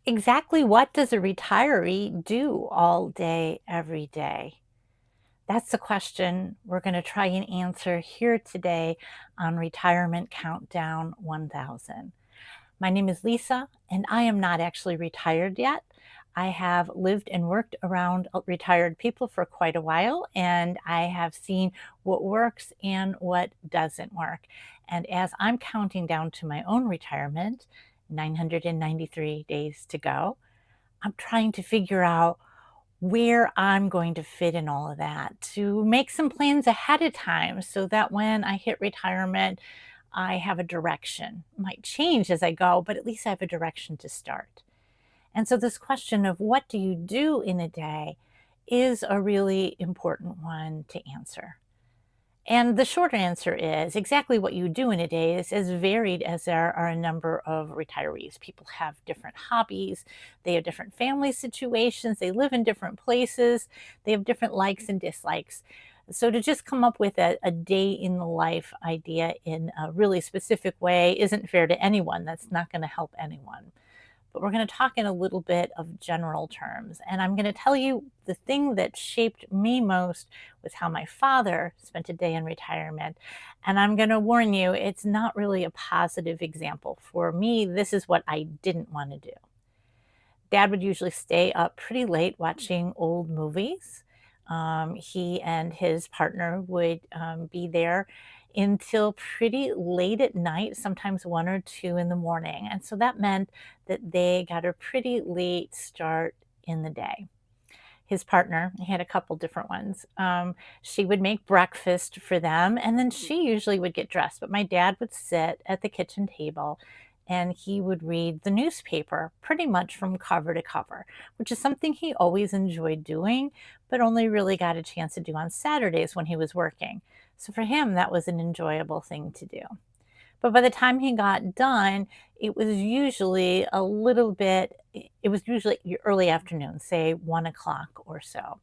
Exactly what does a retiree do all day, every day? That's the question we're going to try and answer here today on Retirement Countdown 1000. My name is Lisa, and I am not actually retired yet. I have lived and worked around retired people for quite a while, and I have seen what works and what doesn't work. And as I'm counting down to my own retirement, 993 days to go, I'm trying to figure out where I'm going to fit in all of that to make some plans ahead of time so that when I hit retirement, I have a direction. It might change as I go, but at least I have a direction to start. And so, this question of what do you do in a day is a really important one to answer. And the short answer is exactly what you do in a day is as varied as there are a number of retirees. People have different hobbies, they have different family situations, they live in different places, they have different likes and dislikes. So, to just come up with a day in the life idea in a really specific way isn't fair to anyone. That's not going to help anyone. But we're going to talk in a little bit of general terms. And I'm going to tell you the thing that shaped me most was how my father spent a day in retirement. And I'm going to warn you, it's not really a positive example. For me, this is what I didn't want to do. Dad would usually stay up pretty late watching old movies. He and his partner would be there until pretty late at night, sometimes 1 or 2 in the morning. And so that meant that they got a pretty late start in the day. His partner, he had a couple different ones. She would make breakfast for them, and then she usually would get dressed. But my dad would sit at the kitchen table and he would read the newspaper pretty much from cover to cover, which is something he always enjoyed doing, but only really got a chance to do on Saturdays when he was working. So for him, that was an enjoyable thing to do. But by the time he got done, it was usually a little bit, it was usually early afternoon, say 1 o'clock or so.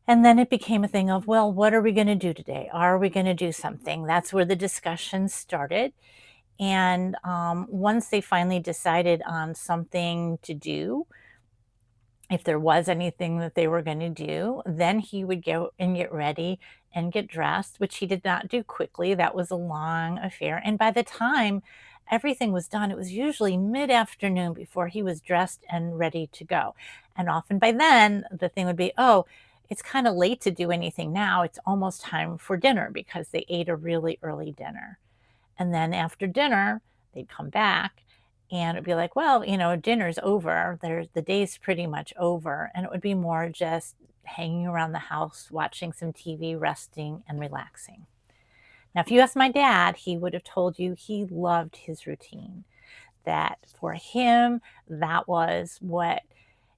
And then it became a thing of, well, what are we going to do today? Are we going to do something? That's where the discussion started. And once they finally decided on something to do, if there was anything that they were going to do, then he would go and get ready and get dressed, which he did not do quickly. That was a long affair. And by the time everything was done, it was usually mid afternoon before he was dressed and ready to go. And often by then, the thing would be, oh, it's kind of late to do anything now. It's almost time for dinner because they ate a really early dinner. And then after dinner, they'd come back and it'd be like, well, dinner's over. The day's pretty much over. And it would be more just hanging around the house, watching some TV, resting and relaxing. Now, if you asked my dad, he would have told you he loved his routine, that for him, that was what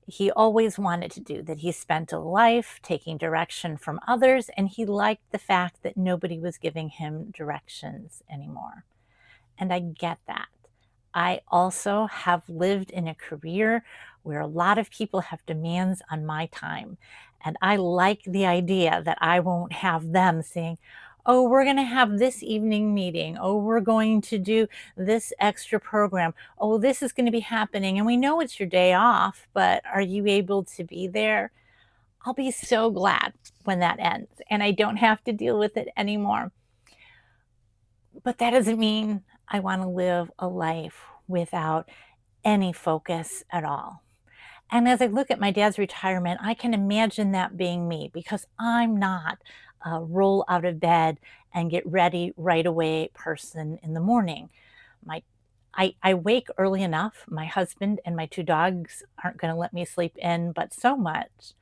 he always wanted to do, that he spent a life taking direction from others, and he liked the fact that nobody was giving him directions anymore. And I get that. I also have lived in a career where a lot of people have demands on my time. And I like the idea that I won't have them saying, oh, we're going to have this evening meeting. Oh, we're going to do this extra program. Oh, this is going to be happening. And we know it's your day off, but are you able to be there? I'll be so glad when that ends and I don't have to deal with it anymore. But that doesn't mean I want to live a life without any focus at all. And as I look at my dad's retirement, I can imagine that being me because I'm not a roll out of bed and get ready right away person in the morning. My I wake early enough. My husband and my 2 dogs aren't going to let me sleep in, but so much.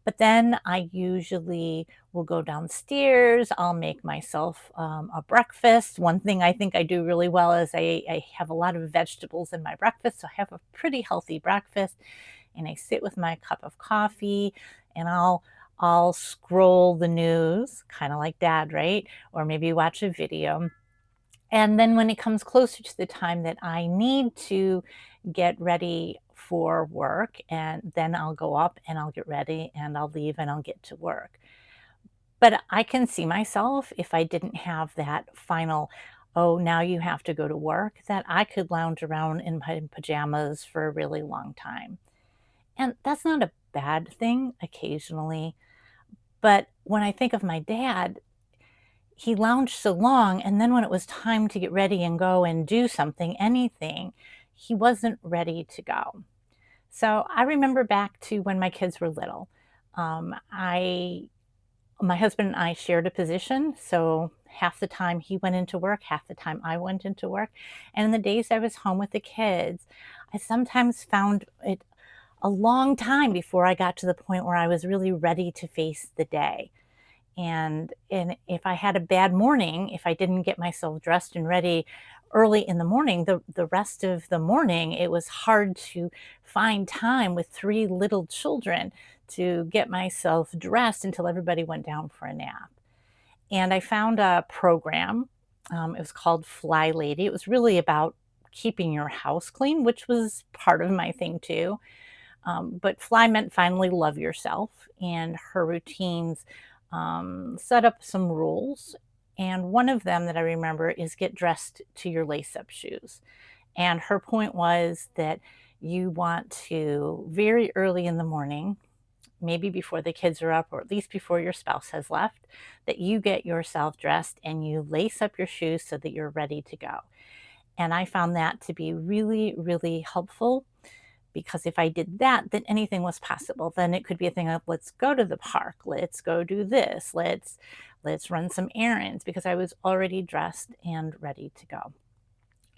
But then I usually will go downstairs. I'll make myself a breakfast. One thing I think I do really well is I have a lot of vegetables in my breakfast. So I have a pretty healthy breakfast. And I sit with my cup of coffee and I'll scroll the news, kind of like dad, right? Or maybe watch a video. And then when it comes closer to the time that I need to get ready for work, and then I'll go up and I'll get ready and I'll leave and I'll get to work. But I can see myself if I didn't have that final, oh, now you have to go to work, that I could lounge around in my pajamas for a really long time. And that's not a bad thing occasionally. But when I think of my dad, he lounged so long, and then when it was time to get ready and go and do something, anything, he wasn't ready to go. So I remember back to when my kids were little. I My husband and I shared a position, so half the time he went into work, half the time I went into work. And in the days I was home with the kids, I sometimes found it a long time before I got to the point where I was really ready to face the day. And if I had a bad morning, if I didn't get myself dressed and ready early in the morning, the rest of the morning, it was hard to find time with 3 little children to get myself dressed until everybody went down for a nap. And I found a program, it was called Fly Lady. It was really about keeping your house clean, which was part of my thing too. But Fly meant finally love yourself, and her routines set up some rules. And one of them that I remember is get dressed to your lace up shoes. And her point was that you want to, very early in the morning, maybe before the kids are up, or at least before your spouse has left, that you get yourself dressed and you lace up your shoes so that you're ready to go. And I found that to be really, really helpful, because if I did that, then anything was possible. Then it could be a thing of, let's go to the park, let's go do this, let's run some errands, because I was already dressed and ready to go.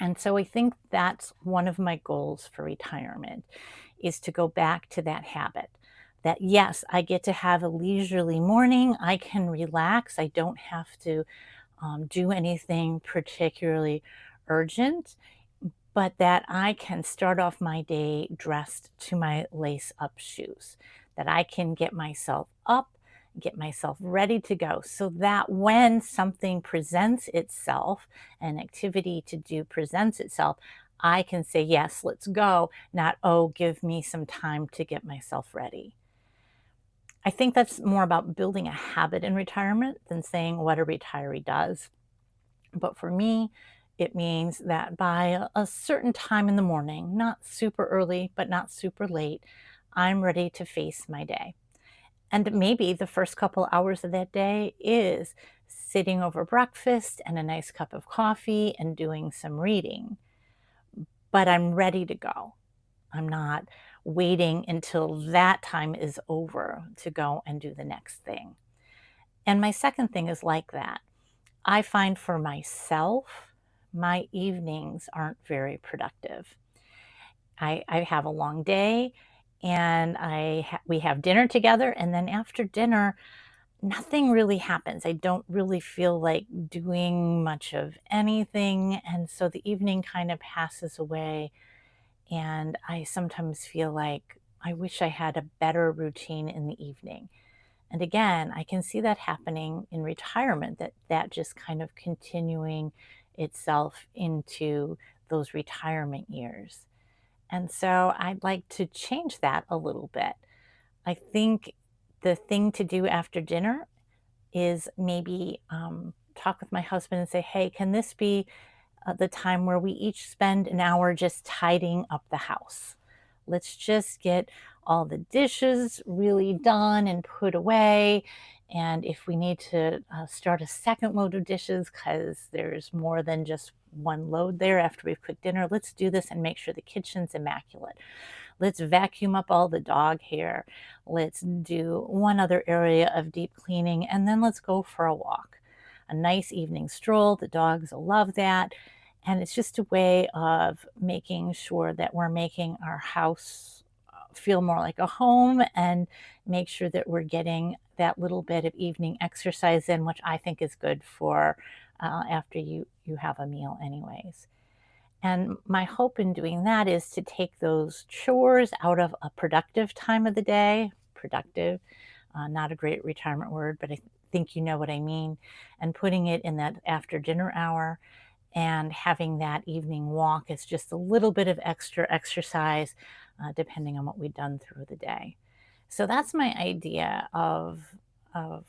And so I think that's one of my goals for retirement, is to go back to that habit. That yes, I get to have a leisurely morning. I can relax. I don't have to do anything particularly urgent, but that I can start off my day dressed to my lace up shoes, that I can get myself up, get myself ready to go, so that when something presents itself, an activity to do presents itself, I can say, yes, let's go, not, oh, give me some time to get myself ready. I think that's more about building a habit in retirement than saying what a retiree does. But for me, it means that by a certain time in the morning, not super early, but not super late, I'm ready to face my day. And maybe the first couple hours of that day is sitting over breakfast and a nice cup of coffee and doing some reading. But I'm ready to go. I'm not waiting until that time is over to go and do the next thing. And my second thing is like that. I find for myself, my evenings aren't very productive. I have a long day, and we have dinner together, and then after dinner, nothing really happens. I don't really feel like doing much of anything, and so the evening kind of passes away, and I sometimes feel like I wish I had a better routine in the evening. And again, I can see that happening in retirement, that just kind of continuing itself into those retirement years. And so I'd like to change that a little bit. I think the thing to do after dinner is maybe talk with my husband and say, hey, can this be the time where we each spend an hour just tidying up the house? Let's just get all the dishes really done and put away. And if we need to start a second load of dishes because there's more than just one load there after we've cooked dinner, let's do this and make sure the kitchen's immaculate. Let's vacuum up all the dog hair. Let's do one other area of deep cleaning, and then let's go for a walk. A nice evening stroll. The dogs will love that. And it's just a way of making sure that we're making our house feel more like a home, and make sure that we're getting that little bit of evening exercise in, which I think is good for after you have a meal anyways. And my hope in doing that is to take those chores out of a productive time of the day. Productive, not a great retirement word, but I think you know what I mean. And putting it in that after dinner hour, and having that evening walk is just a little bit of extra exercise, depending on what we've done through the day. So that's my idea of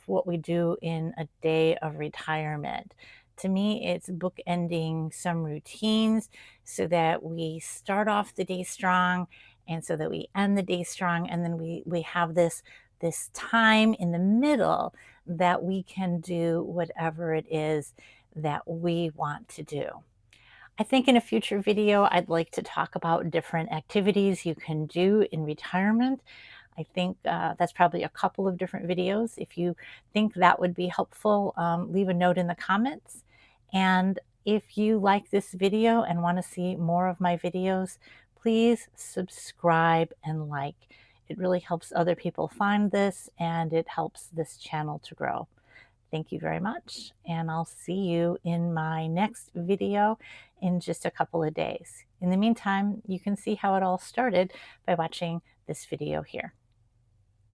what we do in a day of retirement, To me, it's bookending some routines so that we start off the day strong and so that we end the day strong. And then we have this time in the middle that we can do whatever it is that we want to do. I think in a future video, I'd like to talk about different activities you can do in retirement. I think that's probably a couple of different videos. If you think that would be helpful, leave a note in the comments. And if you like this video and want to see more of my videos, please subscribe and like. It really helps other people find this and it helps this channel to grow. Thank you very much, and I'll see you in my next video in just a couple of days. In the meantime, you can see how it all started by watching this video here.